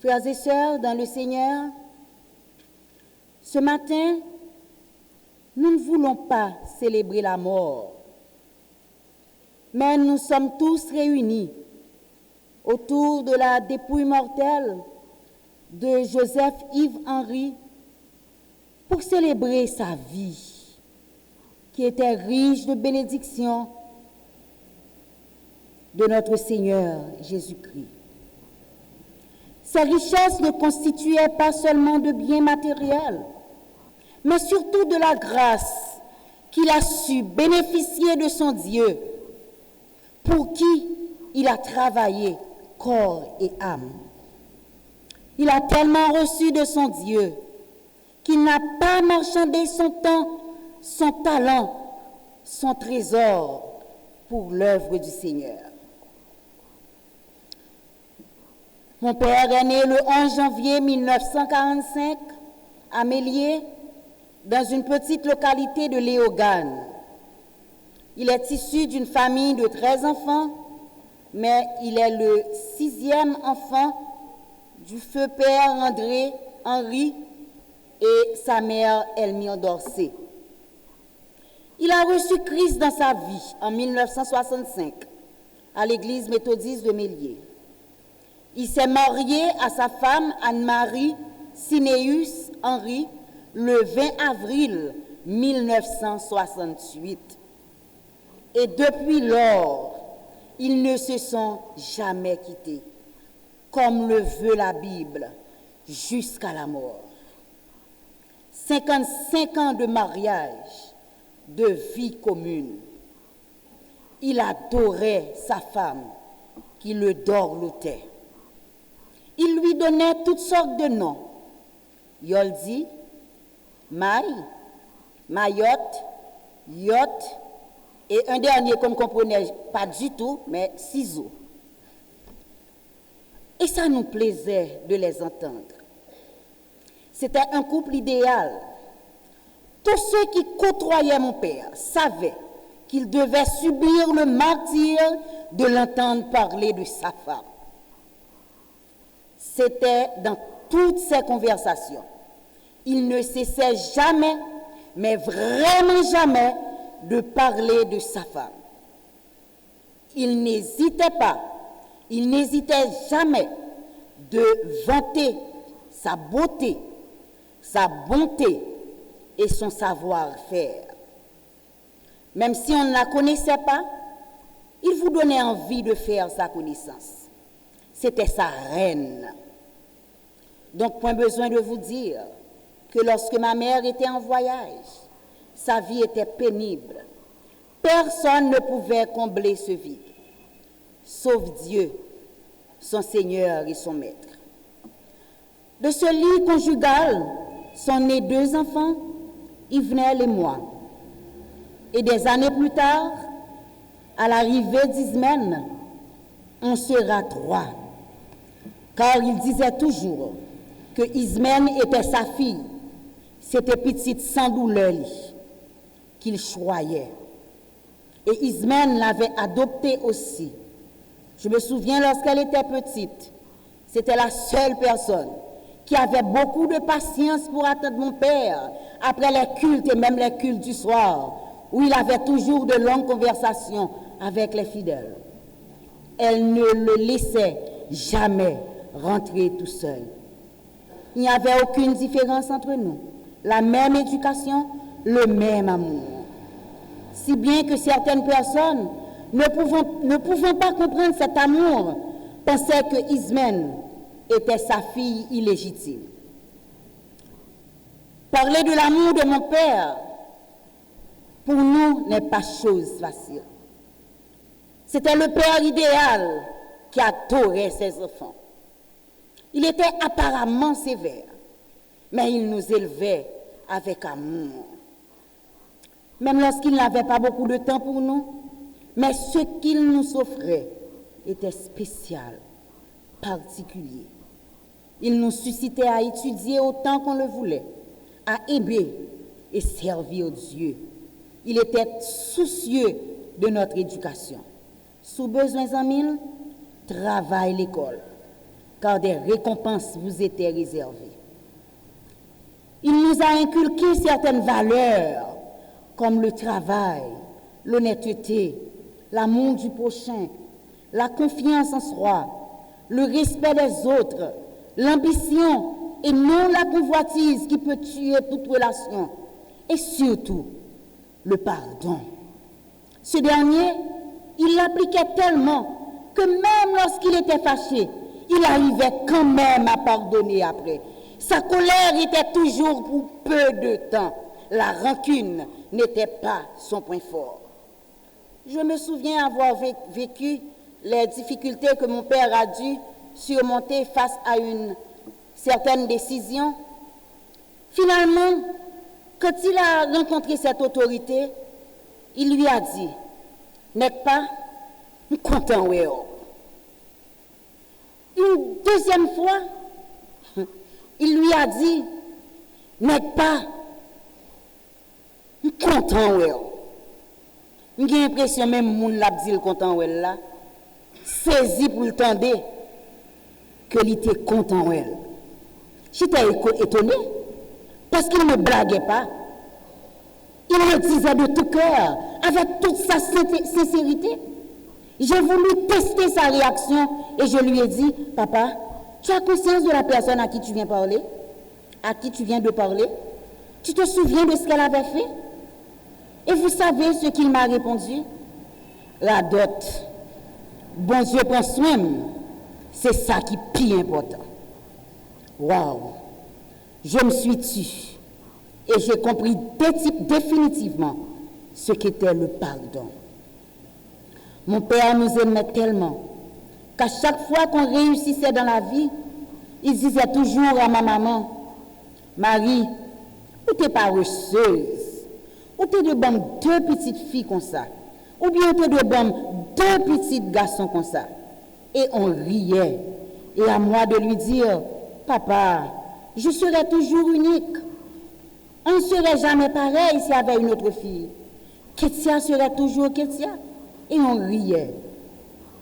Frères et sœurs dans le Seigneur, ce matin, nous ne voulons pas célébrer la mort, mais nous sommes tous réunis autour de la dépouille mortelle de Joseph-Yves Henry pour célébrer sa vie, qui était riche de bénédictions de notre Seigneur Jésus-Christ. Ces richesses ne constituaient pas seulement de biens matériels, mais surtout de la grâce qu'il a su bénéficier de son Dieu, pour qui il a travaillé corps et âme. Il a tellement reçu de son Dieu qu'il n'a pas marchandé son temps, son talent, son trésor pour l'œuvre du Seigneur. Mon père est né le 11 janvier 1945 à Méliès, dans une petite localité de Léogane. Il est issu d'une famille de 13 enfants, mais il est le 6e enfant du feu père André Henry et sa mère Elmire Dorsey. Il a reçu Christ dans sa vie en 1965 à l'église méthodiste de Méliès. Il s'est marié à sa femme Anne-Marie Sinéus Henry le 20 avril 1968. Et depuis lors, ils ne se sont jamais quittés, comme le veut la Bible, jusqu'à la mort. 55 ans de mariage, de vie commune. Il adorait sa femme, qui le dorlotait. Il lui donnait toutes sortes de noms. Yoldi, Maï, Mayotte, Yotte, et un dernier qu'on ne comprenait pas du tout, mais ciseaux. Et ça nous plaisait de les entendre. C'était un couple idéal. Tous ceux qui côtoyaient mon père savaient qu'il devait subir le martyre de l'entendre parler de sa femme. C'était dans toutes ces conversations. Il ne cessait jamais, mais vraiment jamais, de parler de sa femme. Il n'hésitait pas, il n'hésitait jamais de vanter sa beauté, sa bonté et son savoir-faire. Même si on ne la connaissait pas, il vous donnait envie de faire sa connaissance. C'était sa reine. Donc, point besoin de vous dire que lorsque ma mère était en voyage, sa vie était pénible. Personne ne pouvait combler ce vide, sauf Dieu, son Seigneur et son Maître. De ce lit conjugal sont nés 2 enfants, Yvenel et moi. Et des années plus tard, à l'arrivée d'Ismène, on sera 3. Car il disait toujours que Ismène était sa fille. C'était petite sans douleur qu'il choyait. Et Ismène l'avait adoptée aussi. Je me souviens lorsqu'elle était petite, c'était la seule personne qui avait beaucoup de patience pour attendre mon père après les cultes et même les cultes du soir, où il avait toujours de longues conversations avec les fidèles. Elle ne le laissait jamais rentrer tout seul. Il n'y avait aucune différence entre nous. La même éducation, le même amour. Si bien que certaines personnes, ne pouvant pas comprendre cet amour, pensaient que Ismène était sa fille illégitime. Parler de l'amour de mon père, pour nous, n'est pas chose facile. C'était le père idéal qui adorait ses enfants. Il était apparemment sévère, mais il nous élevait avec amour. Même lorsqu'il n'avait pas beaucoup de temps pour nous, mais ce qu'il nous offrait était spécial, particulier. Il nous suscitait à étudier autant qu'on le voulait, à aimer et servir Dieu. Il était soucieux de notre éducation. Sous besoin en mille, travaille l'école. car des récompenses vous étaient réservées. Il nous a inculqué certaines valeurs, comme le travail, l'honnêteté, l'amour du prochain, la confiance en soi, le respect des autres, l'ambition et non la convoitise qui peut tuer toute relation, et surtout le pardon. Ce dernier, il l'appliquait tellement que même lorsqu'il était fâché, il arrivait quand même à pardonner après. Sa colère était toujours pour peu de temps. La rancune n'était pas son point fort. Je me souviens avoir vécu les difficultés que mon père a dû surmonter face à une certaine décision. Finalement, quand il a rencontré cette autorité, il lui a dit, « N'est-ce pas content, oui. » Une deuxième fois, il lui a dit, « N'est-ce pas content, oui. » J'ai l'impression même que moun l'a dit content, oui, là, saisi pour le tendre, que il était content, oui. J'étais étonné, parce qu'il ne blaguait pas. Il me disait de tout cœur, avec toute sa sincérité. J'ai voulu tester sa réaction et je lui ai dit, « Papa, tu as conscience de la personne à qui tu viens parler? À qui tu viens de parler? Tu te souviens de ce qu'elle avait fait? » Et vous savez ce qu'il m'a répondu? « La dot, bon Dieu prend soin, c'est ça qui est plus important. » Waouh! Je me suis tue. Et j'ai compris définitivement ce qu'était le pardon. Mon père nous aimait tellement qu'à chaque fois qu'on réussissait dans la vie, il disait toujours à ma maman, « Marie, ou t'es paresseuse, ou t'es de bonnes deux petites filles comme ça, ou bien t'es de bonnes deux petits garçons comme ça. » Et on riait. Et à moi de lui dire, « Papa, je serai toujours unique. On ne serait jamais pareil s'il y avait une autre fille. Kétia serait toujours Kétia. » Et on riait.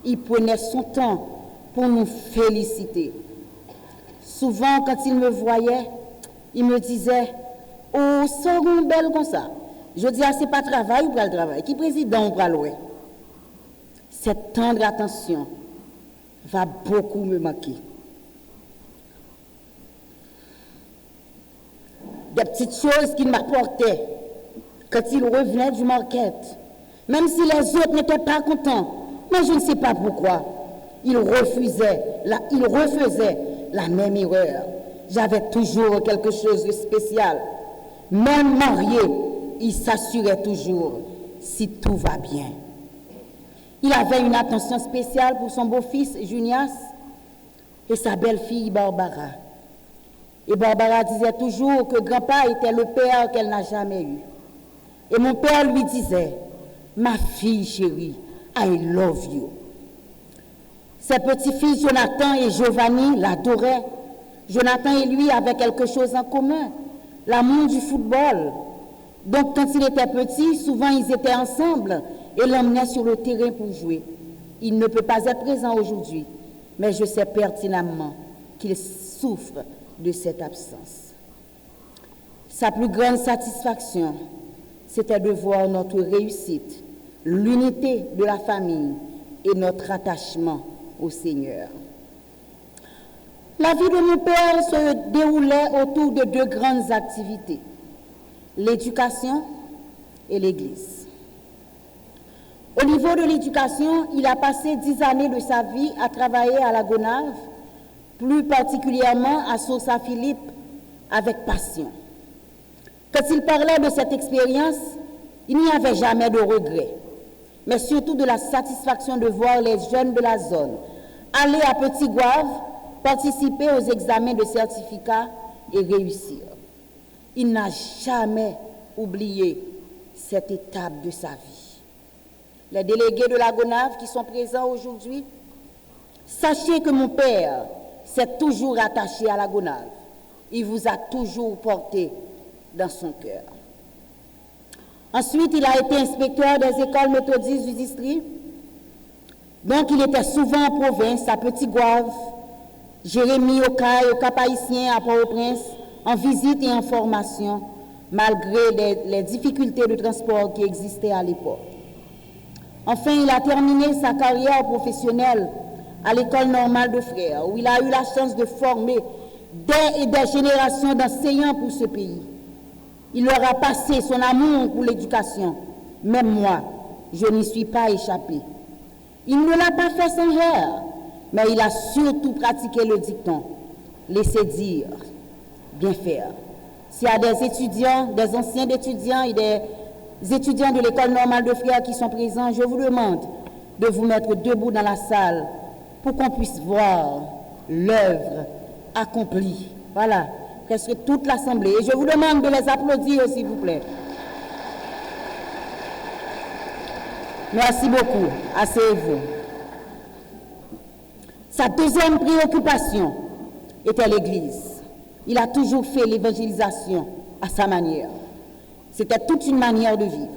Il prenait son temps pour nous féliciter. Souvent, quand il me voyait, il me disait, « Oh, sorons belle comme ça. » Je dis, « Ah, c'est pas travail ou pas le travail? Qui président ou pas le ouais? » Cette tendre attention va beaucoup me manquer. Des petites choses qu'il m'apportait quand il revenait du market. Même si les autres n'étaient pas contents, mais je ne sais pas pourquoi, il refaisait la même erreur. J'avais toujours quelque chose de spécial. Même marié, il s'assurait toujours si tout va bien. Il avait une attention spéciale pour son beau-fils Junias et sa belle-fille Barbara. Et Barbara disait toujours que grand-père était le père qu'elle n'a jamais eu. Et mon père lui disait, « Ma fille chérie, I love you. » Ses petits-fils Jonathan et Giovanni l'adoraient. Jonathan et lui avaient quelque chose en commun, l'amour du football. Donc quand il était petit, souvent ils étaient ensemble et l'emmenaient sur le terrain pour jouer. Il ne peut pas être présent aujourd'hui, mais je sais pertinemment qu'il souffre de cette absence. Sa plus grande satisfaction, c'était de voir notre réussite, l'unité de la famille et notre attachement au Seigneur. La vie de mon père se déroulait autour de deux grandes activités, l'éducation et l'Église. Au niveau de l'éducation, il a passé 10 années de sa vie à travailler à la Gonave, plus particulièrement à Saint-Philippe, avec passion. Quand il parlait de cette expérience, il n'y avait jamais de regret, mais surtout de la satisfaction de voir les jeunes de la zone aller à Petit Goâve, participer aux examens de certificat et réussir. Il n'a jamais oublié cette étape de sa vie. Les délégués de la Gonave qui sont présents aujourd'hui, sachez que mon père s'est toujours attaché à la Gonave. Il vous a toujours porté dans son cœur. Ensuite, il a été inspecteur des écoles méthodistes du district. Donc, il était souvent en province, à Petit Goâve, Jérémie au Cap Haïtien à Port-au-Prince, en visite et en formation, malgré les difficultés de transport qui existaient à l'époque. Enfin, il a terminé sa carrière professionnelle à l'école normale de Frères, où il a eu la chance de former des et des générations d'enseignants pour ce pays. Il leur a passé son amour pour l'éducation. Même moi, je n'y suis pas échappé. Il ne l'a pas fait sans rire, mais il a surtout pratiqué le dicton. Laissez dire, bien faire. S'il y a des étudiants, des anciens étudiants et des étudiants de l'école normale de Frères qui sont présents, je vous demande de vous mettre debout dans la salle pour qu'on puisse voir l'œuvre accomplie. Voilà, presque toute l'assemblée. Et je vous demande de les applaudir, s'il vous plaît. Merci beaucoup. Asseyez-vous. Sa deuxième préoccupation était l'Église. Il a toujours fait l'évangélisation à sa manière. C'était toute une manière de vivre.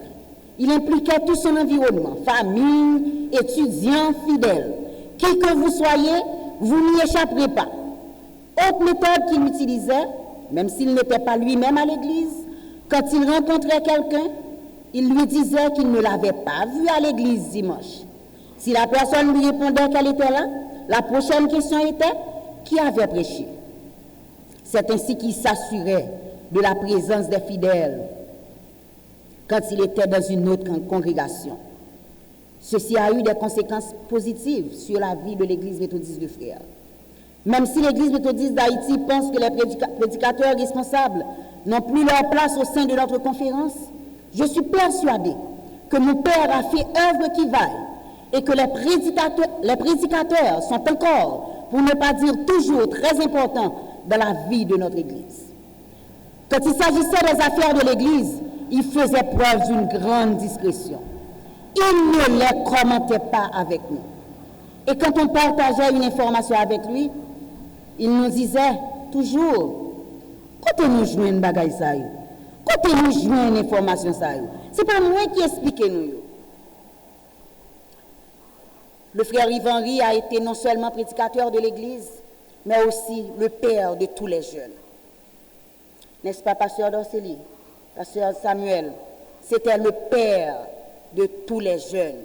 Il impliquait tout son environnement, famille, étudiants, fidèles. Qui que vous soyez, vous n'y échapperez pas. Autre méthode qu'il utilisait, même s'il n'était pas lui-même à l'église, quand il rencontrait quelqu'un, il lui disait qu'il ne l'avait pas vu à l'église dimanche. Si la personne lui répondait qu'elle était là, la prochaine question était qui avait prêché. C'est ainsi qu'il s'assurait de la présence des fidèles quand il était dans une autre congrégation. Ceci a eu des conséquences positives sur la vie de l'Église méthodiste de Frères. Même si l'Église méthodiste d'Haïti pense que les prédicateurs responsables n'ont plus leur place au sein de notre conférence, je suis persuadé que mon Père a fait œuvre qui vaille et que les prédicateurs sont encore, pour ne pas dire toujours, très importants dans la vie de notre Église. Quand il s'agissait des affaires de l'Église, il faisait preuve d'une grande discrétion. Il ne les commentait pas avec nous. Et quand on partageait une information avec lui, il nous disait toujours, quand nous jouons une bagaille ça, quand nous jouons une information ça, c'est pas moi qui explique nous. Le frère Yves-Henri a été non seulement prédicateur de l'Église, mais aussi le père de tous les jeunes. N'est-ce pas, pasteur Dorceli, pasteur Samuel? C'était le père de tous les jeunes.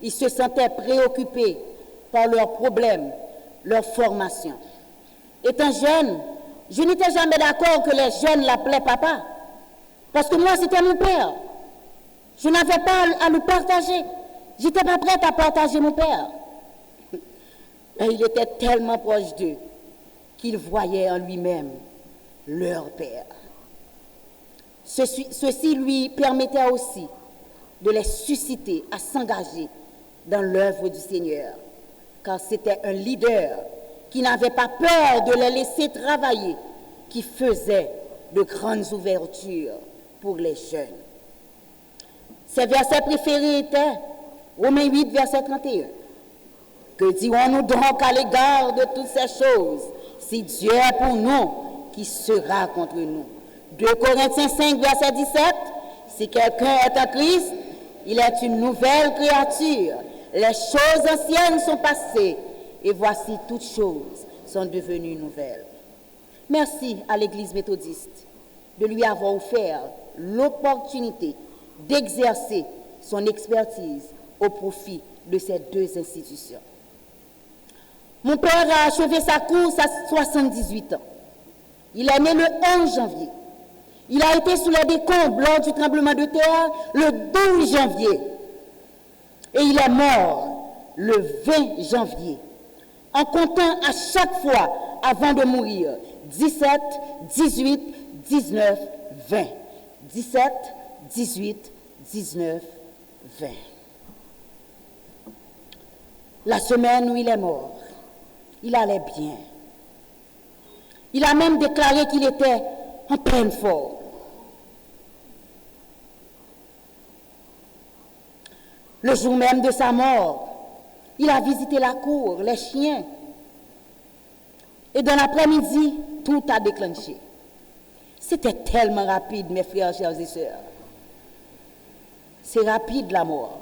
Il se sentait préoccupé par leurs problèmes, leur formation. Étant jeune, je n'étais jamais d'accord que les jeunes l'appelaient papa. Parce que moi, c'était mon père. Je n'avais pas à le partager. Je n'étais pas prête à partager mon père. Mais il était tellement proche d'eux qu'il voyait en lui-même leur père. Ceci lui permettait aussi de les susciter à s'engager dans l'œuvre du Seigneur, car c'était un leader qui n'avait pas peur de les laisser travailler, qui faisait de grandes ouvertures pour les jeunes. Ses versets préférés étaient Romains 8, verset 31. Que dirons-nous donc à l'égard de toutes ces choses? Si Dieu est pour nous, qui sera contre nous? 2 Corinthiens 5, verset 17. Si quelqu'un est en Christ, il est une nouvelle créature. Les choses anciennes sont passées et voici toutes choses sont devenues nouvelles. Merci à l'Église méthodiste de lui avoir offert l'opportunité d'exercer son expertise au profit de ces deux institutions. Mon père a achevé sa course à 78 ans. Il est né le 11 janvier. Il a été sous les décombres lors du tremblement de terre le 12 janvier. Et il est mort le 20 janvier, en comptant à chaque fois, avant de mourir, 17, 18, 19, 20. 17, 18, 19, 20. La semaine où il est mort, il allait bien. Il a même déclaré qu'il était en pleine forme. Le jour même de sa mort, il a visité la cour, les chiens. Et dans l'après-midi, tout a déclenché. C'était tellement rapide, mes frères, chers et sœurs. C'est rapide la mort.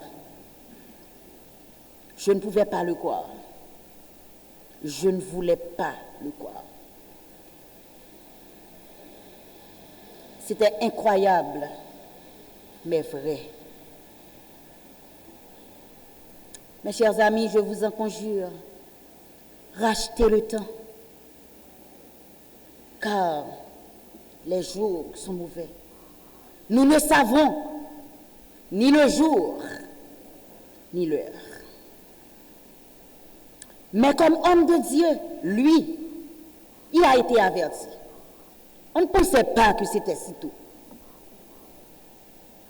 Je ne pouvais pas le croire. Je ne voulais pas le croire. C'était incroyable, mais vrai. Mes chers amis, je vous en conjure, rachetez le temps, car les jours sont mauvais. Nous ne savons ni le jour, ni l'heure. Mais comme homme de Dieu, lui, il a été averti. On ne pensait pas que c'était si tôt.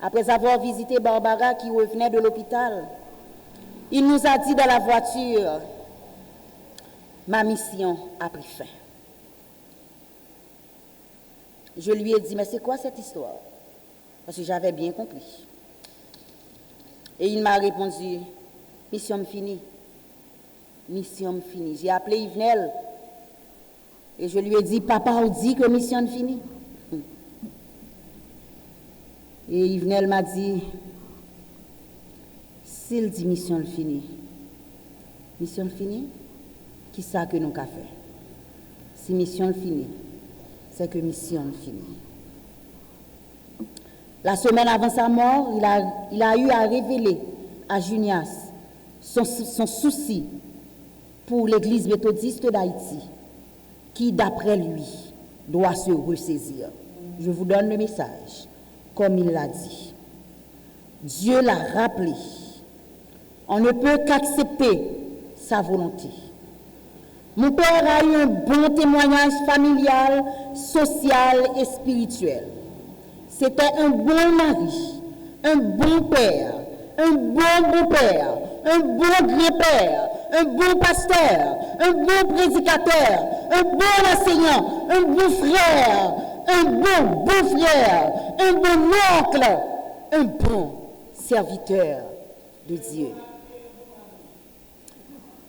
Après avoir visité Barbara qui revenait de l'hôpital, il nous a dit dans la voiture, ma mission a pris fin. Je lui ai dit, mais c'est quoi cette histoire? Parce que j'avais bien compris. Et il m'a répondu, mission finie. Mission finie. J'ai appelé Yvenel et je lui ai dit, papa a dit que mission finie. Et Yvenel m'a dit, s'il dit mission finie, qui ça que nous avons fait? Si mission finie, c'est que mission finie. La semaine avant sa mort, il a eu à révéler à Junias son souci pour l'Église méthodiste d'Haïti, qui, d'après lui, doit se ressaisir. Je vous donne le message, comme il l'a dit. Dieu l'a rappelé. On ne peut qu'accepter sa volonté. Mon père a eu un bon témoignage familial, social et spirituel. C'était un bon mari, un bon père, un bon beau-père, un bon grand-père, un bon pasteur, un bon prédicateur, un bon enseignant, un bon frère, un bon beau-frère, un bon oncle, un bon serviteur de Dieu.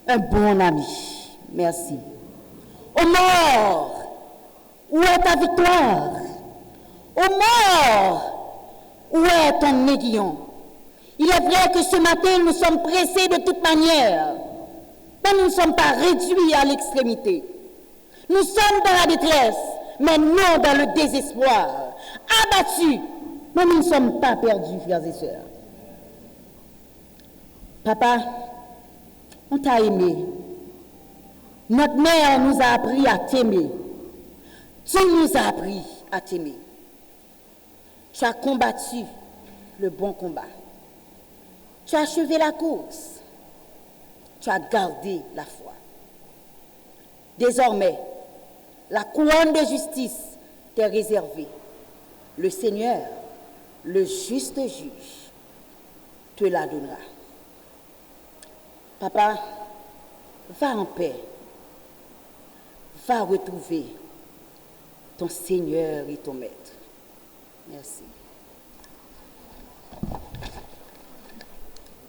Un bon ami. Merci. Ô mort, où est ta victoire? Ô mort, où est ton aiguillon? Il est vrai que ce matin, nous sommes pressés de toute manière, mais nous ne sommes pas réduits à l'extrémité. Nous sommes dans la détresse, mais non dans le désespoir. Abattus, mais nous ne sommes pas perdus, frères et sœurs. Papa, on t'a aimé. Notre mère nous a appris à t'aimer. Tu nous as appris à t'aimer. Tu as combattu le bon combat. Tu as achevé la course. Tu as gardé la foi. Désormais, la couronne de justice t'est réservée. Le Seigneur, le juste juge, te la donnera. Papa, va en paix. Va retrouver ton Seigneur et ton Maître. Merci.